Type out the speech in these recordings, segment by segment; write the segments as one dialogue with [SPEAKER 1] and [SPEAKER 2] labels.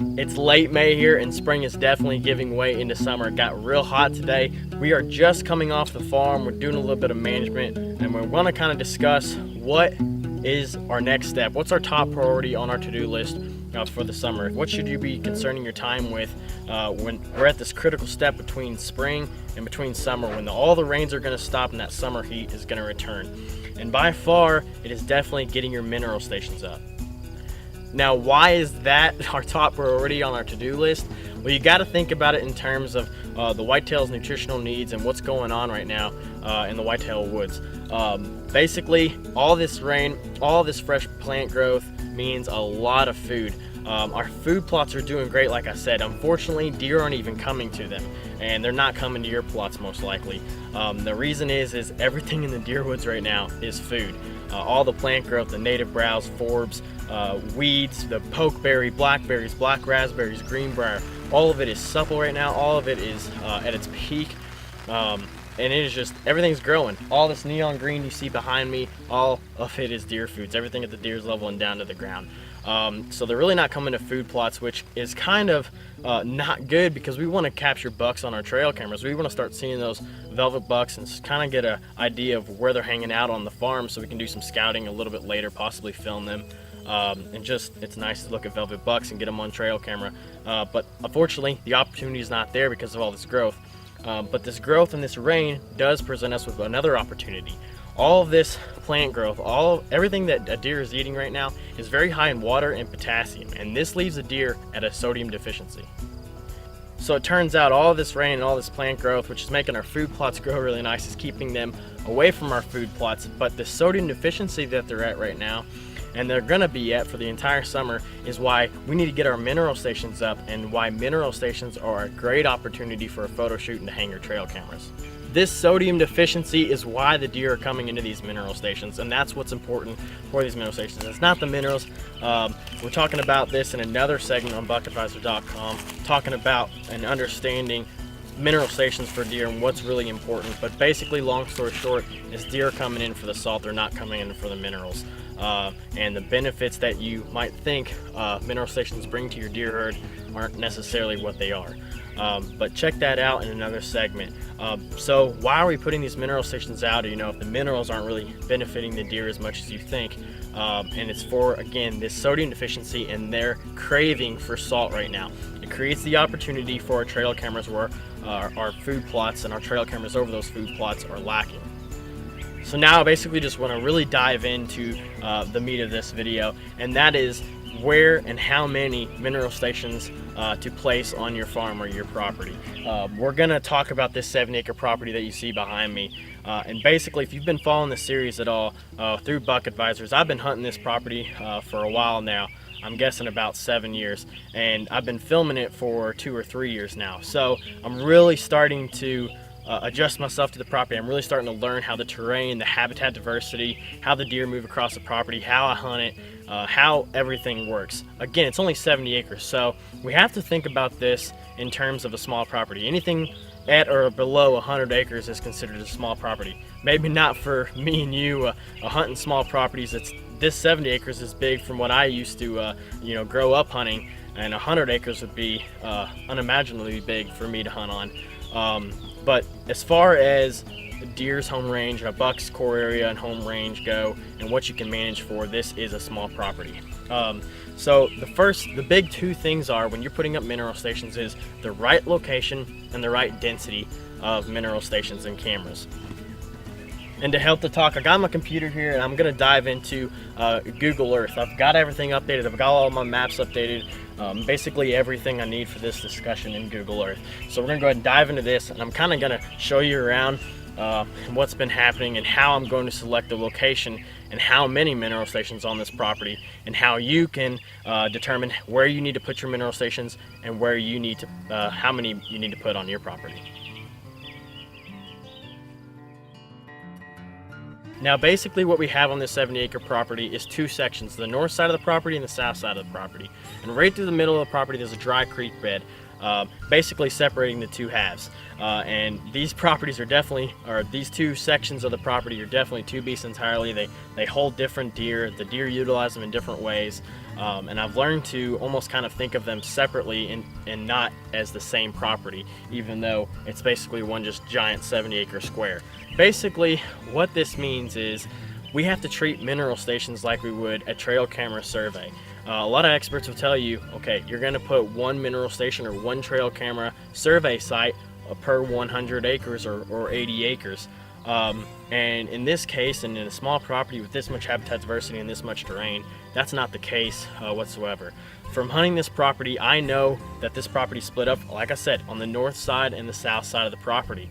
[SPEAKER 1] It's late May here and spring is definitely giving way into summer. It got real hot today. We are just coming off the farm. We're doing a little bit of management and we're going to kind of discuss what is our next step. What's our top priority on our to-do list for the summer? What should you be concerning your time with when we're at this critical step between spring and between summer, when all the rains are going to stop and that summer heat is going to return? And by far, it is definitely getting your mineral stations up. Now, why is that our top priority on our to-do list? Well, you got to think about it in terms of the whitetail's nutritional needs and what's going on right now in the whitetail woods. Basically, all this rain, all this fresh plant growth means a lot of food. Our food plots are doing great, like I said. Unfortunately, deer aren't even coming to them, and they're not coming to your plots most likely. The reason is everything in the deer woods right now is food. All the plant growth, the native browse, forbs, weeds, the pokeberry, blackberries, black raspberries, greenbrier, all of it is supple right now. All of it is at its peak. And it is just, everything's growing. All this neon green you see behind me, all of it is deer foods, everything at the deer's level and down to the ground. So they're really not coming to food plots, which is kind of not good, because we want to capture bucks on our trail cameras. We want to start seeing those velvet bucks and kind of get an idea of where they're hanging out on the farm, so we can do some scouting a little bit later, possibly film them. And just, it's nice to look at velvet bucks and get them on trail camera. But unfortunately, the opportunity is not there because of all this growth. But this growth and this rain does present us with another opportunity. All of this plant growth, everything that a deer is eating right now is very high in water and potassium, and this leaves a deer at a sodium deficiency. So it turns out all of this rain and all this plant growth, which is making our food plots grow really nice, is keeping them away from our food plots. But the sodium deficiency that they're at right now, and they're gonna be at for the entire summer, is why we need to get our mineral stations up, and why mineral stations are a great opportunity for a photo shoot and to hang your trail cameras. This sodium deficiency is why the deer are coming into these mineral stations, and that's what's important for these mineral stations. It's not the minerals. We're talking about this in another segment on buckadvisor.com, talking about and understanding mineral stations for deer and what's really important. But basically, long story short, is deer are coming in for the salt, they're not coming in for the minerals. And the benefits that you might think mineral stations bring to your deer herd aren't necessarily what they are. But check that out in another segment. So why are we putting these mineral stations out? If the minerals aren't really benefiting the deer as much as you think. And it's for, again, this sodium deficiency and their craving for salt right now. It creates the opportunity for our trail cameras where our food plots and our trail cameras over those food plots are lacking. So now I basically just want to really dive into the meat of this video, and that is where and how many mineral stations to place on your farm or your property. We're going to talk about this 7-acre property that you see behind me. And basically, if you've been following this series at all through Buck Advisors, I've been hunting this property for a while now. I'm guessing about 7 years, and I've been filming it for 2 or 3 years now. So I'm really starting to adjust myself to the property. I'm really starting to learn how the terrain, the habitat diversity, how the deer move across the property, how I hunt it, how everything works. Again, it's only 70 acres, so we have to think about this in terms of a small property. Anything at or below 100 acres is considered a small property. Maybe not for me and you, hunting small properties. This 70 acres is big from what I used to grow up hunting, and 100 acres would be unimaginably big for me to hunt on. But as far as a deer's home range and a buck's core area and home range go, and what you can manage for, this is a small property. So the big two things are, when you're putting up mineral stations, is the right location and the right density of mineral stations and cameras. And to help the talk, I got my computer here and I'm gonna dive into Google Earth. I've got everything updated. I've got all my maps updated. Basically everything I need for this discussion in Google Earth. So we're gonna go ahead and dive into this, and I'm kinda gonna show you around what's been happening and how I'm going to select the location and how many mineral stations on this property, and how you can determine where you need to put your mineral stations and where you need to, how many you need to put on your property. Now basically what we have on this 70-acre property is two sections, the north side of the property and the south side of the property. And right through the middle of the property there's a dry creek bed. basically separating the two halves. And these properties are definitely, or these two sections of the property are definitely two beasts entirely. They hold different deer. The deer utilize them in different ways. And I've learned to almost kind of think of them separately and not as the same property, even though it's basically one just giant 70-acre square. Basically, what this means is we have to treat mineral stations like we would a trail camera survey. A lot of experts will tell you, okay, you're going to put one mineral station or one trail camera survey site per 100 acres or 80 acres. And in this case, and in a small property with this much habitat diversity and this much terrain, that's not the case whatsoever. From hunting this property, I know that this property split up, like I said, on the north side and the south side of the property.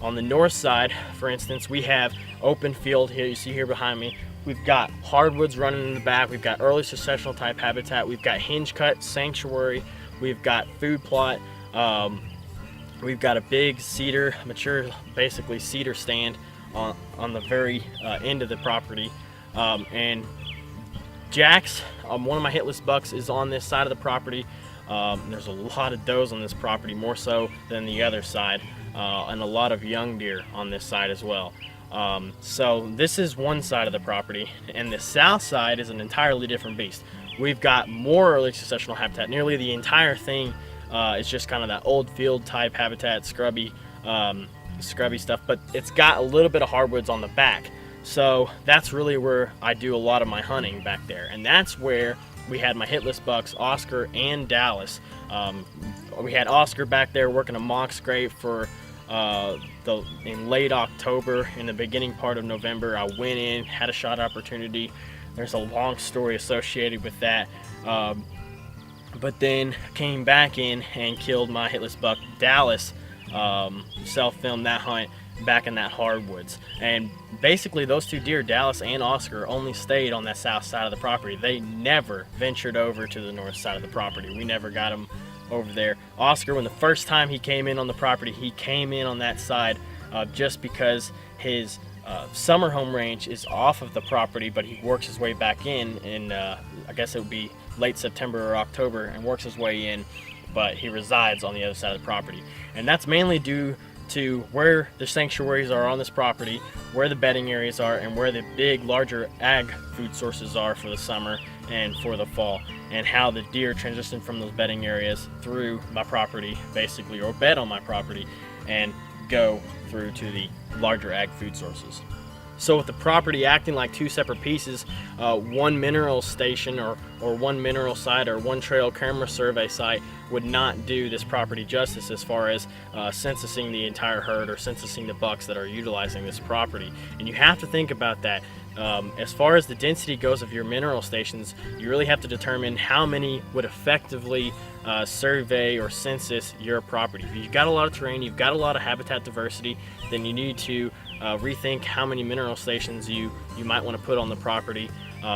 [SPEAKER 1] On the north side, for instance, we have open field here. You see here behind me, we've got hardwoods running in the back. We've got early successional type habitat. We've got hinge cut sanctuary. We've got food plot. We've got a big cedar, mature, basically cedar stand on the very end of the property. And Jack's, one of my hitless bucks, is on this side of the property. There's a lot of does on this property, more so than the other side, and a lot of young deer on this side as well. So this is one side of the property, and the south side is an entirely different beast. We've got more early successional habitat. Nearly the entire thing is just kind of that old field type habitat, scrubby stuff, but it's got a little bit of hardwoods on the back. So that's really where I do a lot of my hunting back there, and that's where we had my hitless bucks, Oscar and Dallas. We had Oscar back there working a mock scrape for in late October, in the beginning part of November. I went in, had a shot opportunity. There's a long story associated with that. But then came back in and killed my hitless buck, Dallas. Self-filmed that hunt back in that hardwoods. And basically those two deer, Dallas and Oscar, only stayed on that south side of the property. They never ventured over to the north side of the property. We never got them over there. Oscar, when the first time he came in on the property, he came in on that side just because his summer home range is off of the property, but he works his way back in I guess it would be late September or October, and works his way in, but he resides on the other side of the property. And that's mainly due to where the sanctuaries are on this property, where the bedding areas are, and where the big, larger ag food sources are for the summer and for the fall, and how the deer transition from those bedding areas through my property, basically, or bed on my property, and go through to the larger ag food sources. So with the property acting like two separate pieces, one mineral station or one mineral site or one trail camera survey site would not do this property justice as far as censusing the entire herd or censusing the bucks that are utilizing this property. And you have to think about that. As far as the density goes of your mineral stations, you really have to determine how many would effectively survey or census your property. If you've got a lot of terrain, you've got a lot of habitat diversity, then you need to rethink how many mineral stations you might want to put on the property.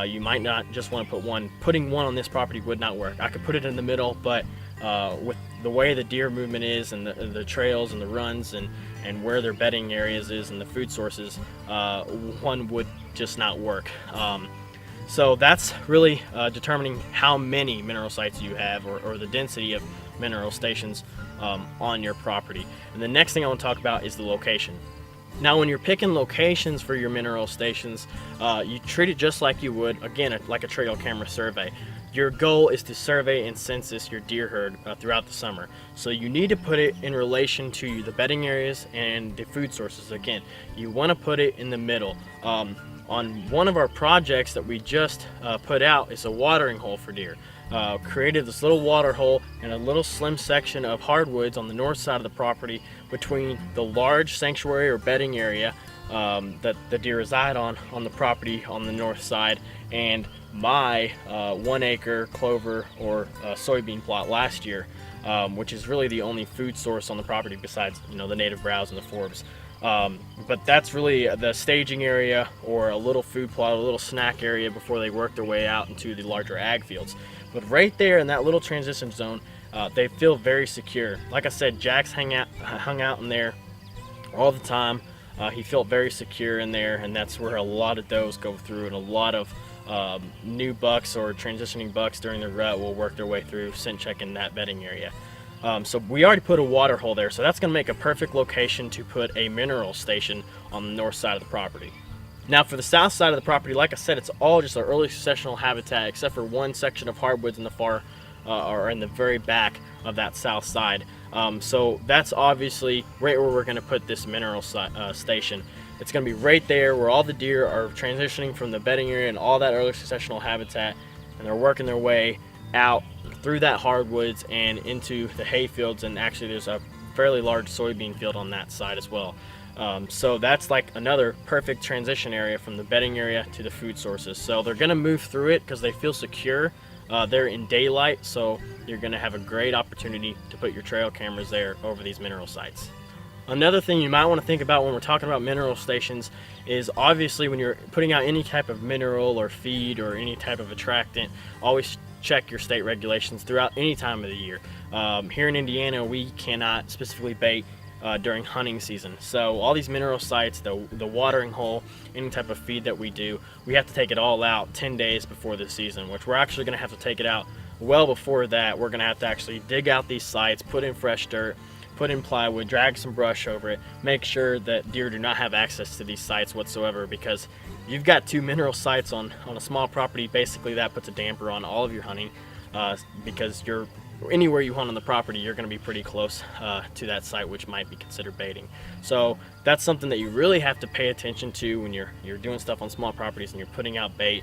[SPEAKER 1] You might not just want to put one. Putting one on this property would not work. I could put it in the middle, but with the way the deer movement is and the trails and the runs and where their bedding areas is and the food sources, one would just not work. So that's really determining how many mineral sites you have or the density of mineral stations on your property. And the next thing I want to talk about is the location. Now, when you're picking locations for your mineral stations, you treat it just like you would, again, like a trail camera survey. Your goal is to survey and census your deer herd throughout the summer. So you need to put it in relation to the bedding areas and the food sources. Again, you want to put it in the middle. On one of our projects that we just put out is a watering hole for deer. Created this little water hole in a little slim section of hardwoods on the north side of the property between the large sanctuary or bedding area that the deer reside on the property on the north side, and my 1 acre clover or soybean plot last year, which is really the only food source on the property besides the native browse and the forbs. But that's really the staging area or a little food plot, a little snack area before they work their way out into the larger ag fields. But right there in that little transition zone, they feel very secure. Like I said, Jack's hung out in there all the time. He felt very secure in there, and that's where a lot of does go through, and a lot of new bucks or transitioning bucks during the rut will work their way through scent checking that bedding area. So we already put a water hole there, so that's going to make a perfect location to put a mineral station on the north side of the property. Now for the south side of the property, like I said, it's all just an early successional habitat except for one section of hardwoods in the far or in the very back of that south side. So that's obviously right where we're going to put this mineral station. It's going to be right there where all the deer are transitioning from the bedding area and all that early successional habitat, and they're working their way out through that hardwoods and into the hay fields, and actually there's a fairly large soybean field on that side as well. So that's like another perfect transition area from the bedding area to the food sources. So they're going to move through it because they feel secure. They're in daylight, so you're going to have a great opportunity to put your trail cameras there over these mineral sites. Another thing you might want to think about when we're talking about mineral stations is obviously when you're putting out any type of mineral or feed or any type of attractant, always check your state regulations throughout any time of the year. Here in Indiana, we cannot specifically bait during hunting season. So all these mineral sites, the watering hole, any type of feed that we do, we have to take it all out 10 days before the season, which we're actually going to have to take it out well before that. We're going to have to actually dig out these sites, put in fresh dirt, put in plywood, drag some brush over it, make sure that deer do not have access to these sites whatsoever, because you've got 2 mineral sites on a small property. Basically that puts a damper on all of your hunting because anywhere you hunt on the property, you're going to be pretty close to that site, which might be considered baiting. So that's something that you really have to pay attention to when you're doing stuff on small properties and you're putting out bait,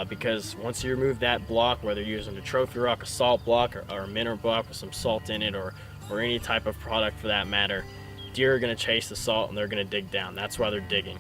[SPEAKER 1] because once you remove that block, whether you're using a trophy rock, a salt block, or a mineral block with some salt in it, or any type of product for that matter, deer are going to chase the salt and they're going to dig down. That's why they're digging.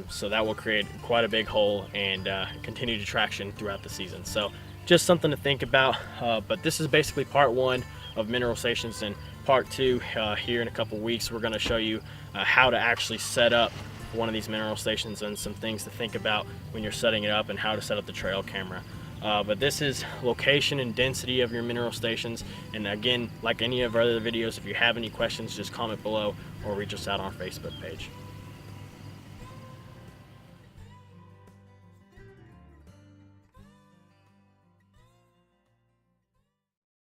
[SPEAKER 1] So that will create quite a big hole and continued attraction throughout the season. So just something to think about. But this is basically part 1 of mineral stations, and part 2 here in a couple weeks we're going to show you how to actually set up one of these mineral stations and some things to think about when you're setting it up and how to set up the trail camera. But this is location and density of your mineral stations, and again, like any of our other videos, if you have any questions, just comment below or reach us out on our Facebook page.